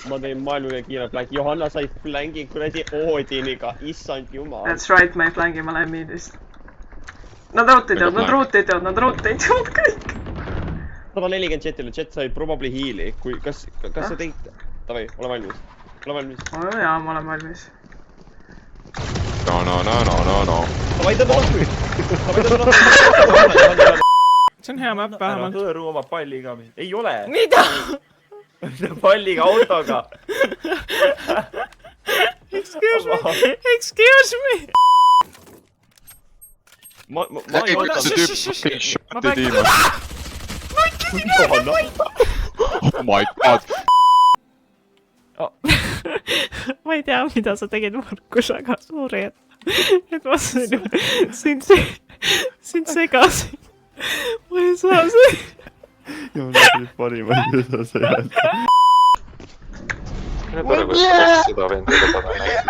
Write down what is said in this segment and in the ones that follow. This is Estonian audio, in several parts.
Ma tõin maailma kiire flanki. Johanna sai flangi kuradi Oodiniga. Issand jumal. That's right, ma ei flangi, ma lähen miidist. Nad rote'idevad, nad rote'idevad kõik. 140 jetile, jet sai probably heal'i. Kas sa tegid? Davai, ole valmis. Ole valmis. Jaa, ma olen valmis. No. Davai, tõmba lahku. See on hea map vähemalt. Hõõru oma palliga. Ei ole. Mida? Palliga, autoga. Excuse me. Ma ei oota. Ma oh my god. Ma ei tea, mida sa tegid, Markus, aga sorry, et ma sind segasin. Ma ei saa see. Joona, see parima ei saa see jääda. Mine tore, kui seda vendi lubada näid.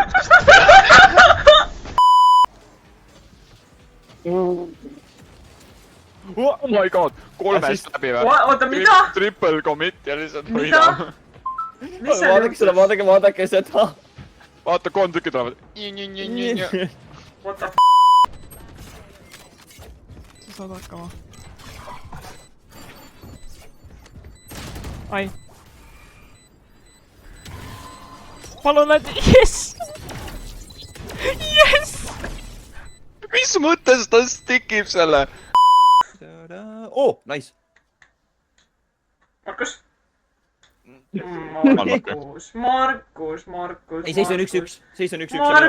Oh my god, 3-st läbi või? Oota, mida? Triple commit ja lihtsalt võidame. Vaadake seda. Vaata, 3 tükki tulevad. What the f***? Sa saad hakkama. Ai. Palun, et... Yes! Yes! Mis mõttes ta stikib selle? Oh, nice. Markus? Markus. Ei, seis on 1-1.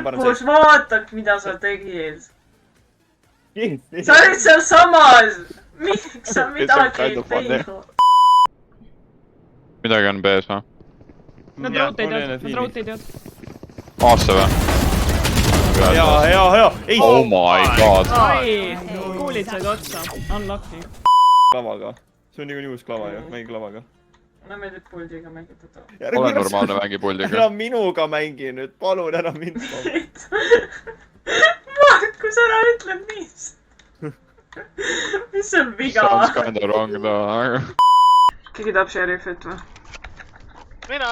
Markus, vaata, mida sa tegid. Sa olid seal samas. Miks sa midagi ei teinud? Midagi on B-s või? Nad rote'idevad. Aasse või? Hea. Oh my god. Ai, kuulid said otsa. Unlucky. Klavaga. See on niikuinii uus klava ju, mängi klavaga. No meeldib puldiga mängitada. Ole normaalne mängi puldiga. Ära minuga mängi nüüd, palun ära mind. Markus, ära ütle mis. Mis on viga? Sounds kinda wrong though. Keegi tahab šerifit või? Mina!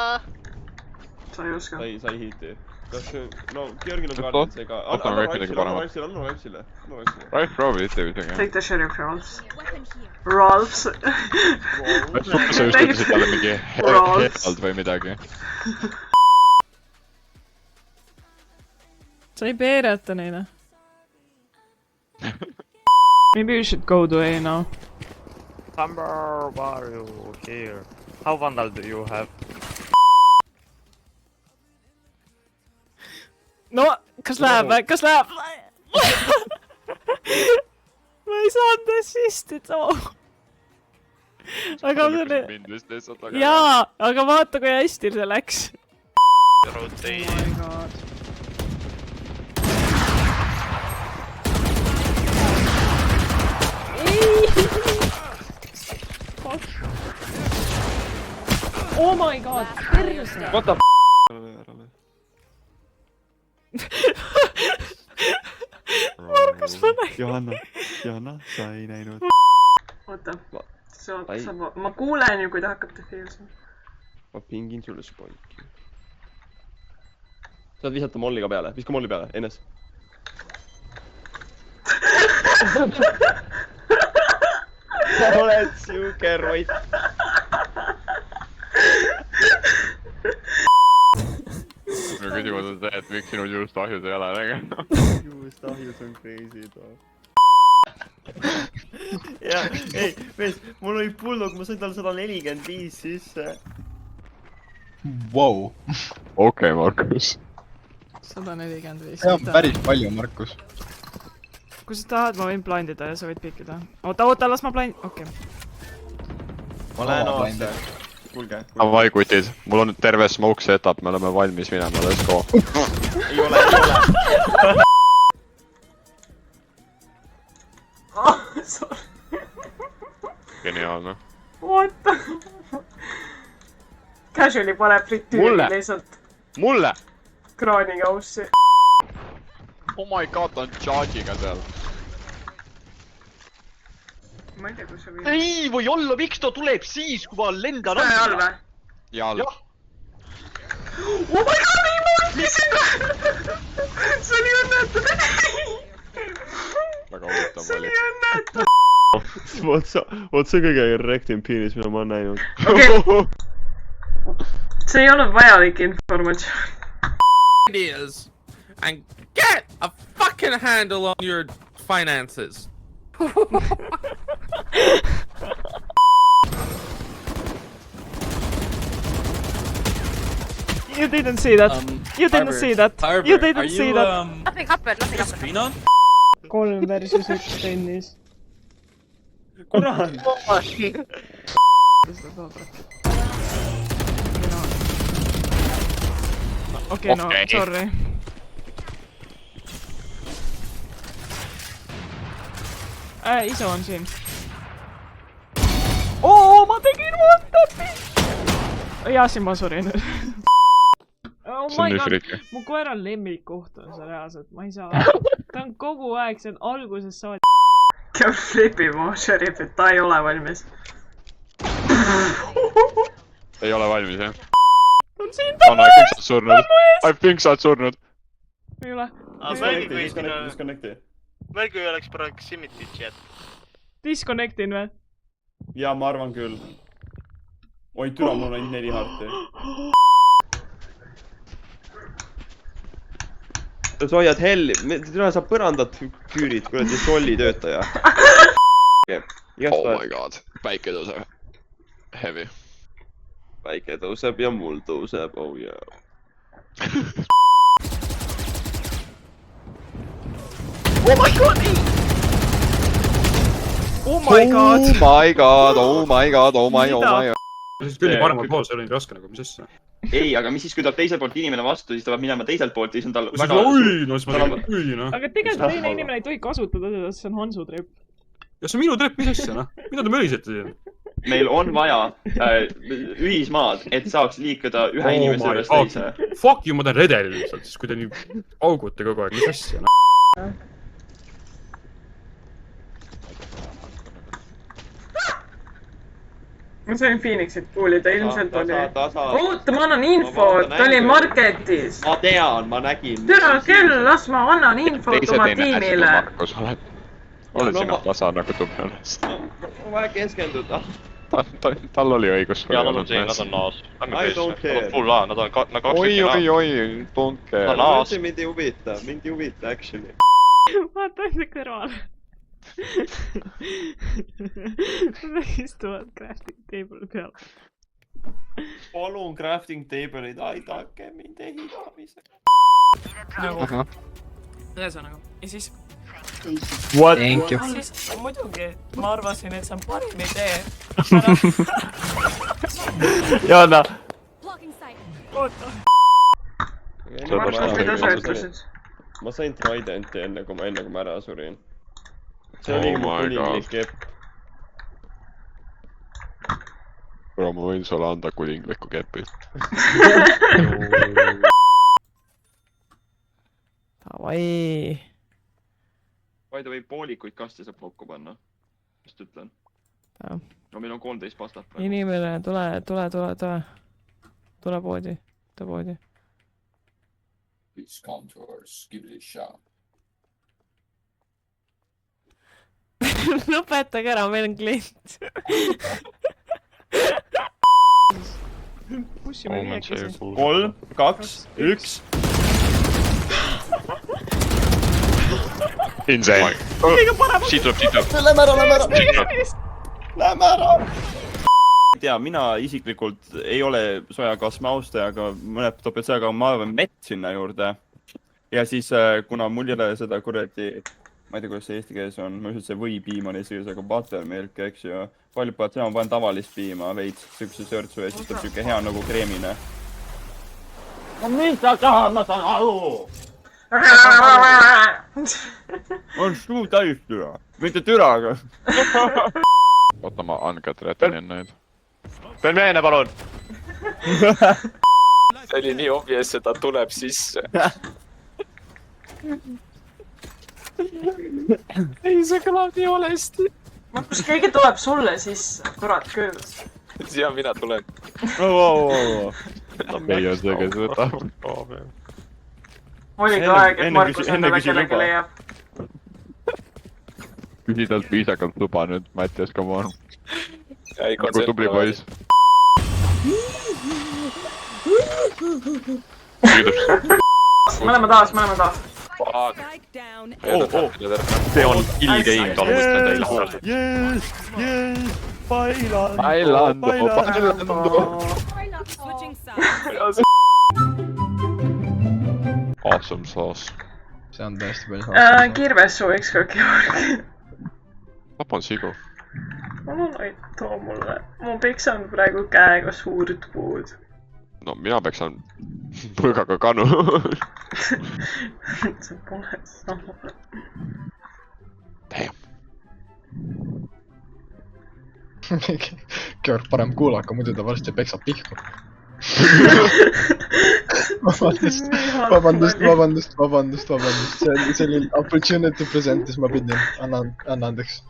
Sa ei oska. Sa ei hiiti. Kas... No, Georgil on kaardid seega. Anna Ralfsile. Ralf proovi ette isegi. Take the sheriff, Ralfs. Sa just ütlesid talle mingi head või midagi. Sa ei peereta neile. Maybe you should go to A now. Humber, why are you here? How vandal do you have? No, kas läheb? Ma ei saanud assistida. Aga see oli... Jaa, aga vaata kui hästi see läks. Oh my god, perse! What the f***? Markus, ma näin. Johanna, sa ei näinud. Oota, ma kuulen ju, kui ta hakkab defeelsima. Ma pingin sulle spoiki. Saad visata molliga peale, viska molli peale, ennes. Sa oled siuke roit. Minu küsimus on see, et miks sinu juustahjus ei ole nägema. Juustahjus on crazy too. Ja, ei, mees, mul oli pullog, ma sain tal 145 sisse. Wow. Okei, Markus. 145. See on päris palju, Markus. Kui sa tahad, ma võin blindida ja sa võid pikida. Oota, las ma blind... Okei. Ma lähen aastaga. Kulge. Davai, kutid. Mul on terve smoke setup, me oleme valmis minema, let's go. Ei ole. Sorry. Geniaalne. What the... Casuali paneb fritüüri lihtsalt Mulle! kraaniga ussi. Oh my god, ta on charge'iga seal. Ma ei tea, kus sa viid. Ei või olla, miks ta tuleb siis, kui ma lendan Söe all või? Jalg. Oh my god, nii ma ütlesin! See oli õnnetu! Väga huvitav See oli. oli õnnetu! Vot see kõige erecting penis, mida ma olen näinud. Okei. See ei olnud vajalik informatsioon. Ideas and get a fucking handle on your finances. You didn't see that. You didn't see that. You didn't see that. Nothing happened, nothing happened. 3 versus 1 tennis. Kurat! Okei, no, sorry. Iso on siin. Oo, ma tegin one-tapi! Jaasin, ma surin. Oh See on my nii god, friki. mu koera lemmikkoht on see reaalselt, ma ei saa. Ta on kogu aeg, see on algusest saati. Käib flipima, Sheriff, et ta ei ole valmis. Ei ole valmis, jah? On siin Anna, I think sa oled surnud. I think sa oled surnud. ei ole. Disconnecti. Mõelge, kui oleks proximity chat. Disconnectin või? Jaa, ma arvan küll. Oi, türa, mul on ainult 4 harti. sa hoiad helli, türa sa põrandat küürid, kuradi solli töötaja. Oh my god, päike tõuseb. Heavy. Päike tõuseb ja mul tõuseb, oh yeah. Oh my god, ei! Oh my god! Oh my god, oh my god, oh my, oh my. Siis kõnni paremal pool, see oli nii raske nagu, mis asja? Ei, aga mis siis, kui tuleb teiselt poolt inimene vastu, siis ta peab minema teiselt poolt ja siis on tal Siis ma tegin, noh. Aga tegelikult teine inimene ei tohi kasutada seda, sest see on Hansu trepp. Ja see on minu trepp, mis asja, noh? Mida te mölisete siin? Meil on vaja ühismaad, et saaks liikuda ühe inimese juures teise. Fuck you, ma teen redeli lihtsalt, siis kui te nii augute kogu aeg, mis asja, noh? Ma sain Phoenixit kuulida, ilmselt oli... Oota, ma annan infot, ta oli marketis. Ma tean, ma nägin. Tere küll, las ma annan infot oma tiimile. Oled sina tasa nagu tubjast. Ma vaja keskenduda. Tal oli õigus. Jaa, nad on siin, nad on naas. I don't care. Full A, nad on kaks oi, don't care. Mind ei huvita, actually. Vaata enda kõrvale. Nad istuvad crafting table peal. Palun crafting table'id, aidake mind ehitamiseks. Nagu, ühesõnaga, ja siis... What? Thank you. Siis muidugi, ma arvasin, et see on parim idee. Joanna! Oota. Ma sain Tridenti enne, kui ma ära surin. See oli mu kuninglik kepp. Bro, ma võin sulle anda kuningliku kepi. Davai. By the way, poolikuid kaste saab kokku panna. Mis ta ütlen? No meil on 13 pastat. Inimene, tule. Tule poodi. Tule poodi. Please come to our skibidi shop. Lõpetage ära, meil on klient. Pushime viiekesi. 3, 2, 1. Insane. Siit tuleb. Lähme ära! Ei tea, mina isiklikult ei ole sojakasme austaja, aga mõned topid sojaga, ma arvan mett sinna juurde. Ja siis, kuna mul ei ole seda kuradi, ma ei tea, kuidas see eesti keeles on, ma ütlen, see võipiim on eesti keeles, aga buttermilk, eks ju. Palju peavad seda, ma panen tavalist piima veits, sükse sörtsu ja siis tuleb süke hea nagu kreemine. No mis sa tahad, ma saan aru! On suu täis türa. Mitte türaga. Oota, ma uncut retenin neid. Pean meene, palun! See oli nii obvious, et ta tuleb sisse. Ei, see kõlab nii valesti. Kus keegi tuleb sulle sisse, kurat küll. Siia mina tulen. Meie on see, kes võtab . oligi aeg , et Markus endale kellegi leiab . küsi talt viisakalt luba nüüd , Mattias , come on . ei , nagu tubli poiss . me oleme taas . see on kill game , talle mõtlen teile . Yes , yes , bailando . Awesome sauce . see on tõesti päris kirves sooviks ka Georg . tapan sigu . palun too mulle , ma peksan praegu käega suurt puud . no mina peksan põõgaga kanu . see pole sama . Georg , parem kuulake , muidu ta varsti peksab pihku . vabandust , see oli opportunity presentis , ma pidin , anna andeks .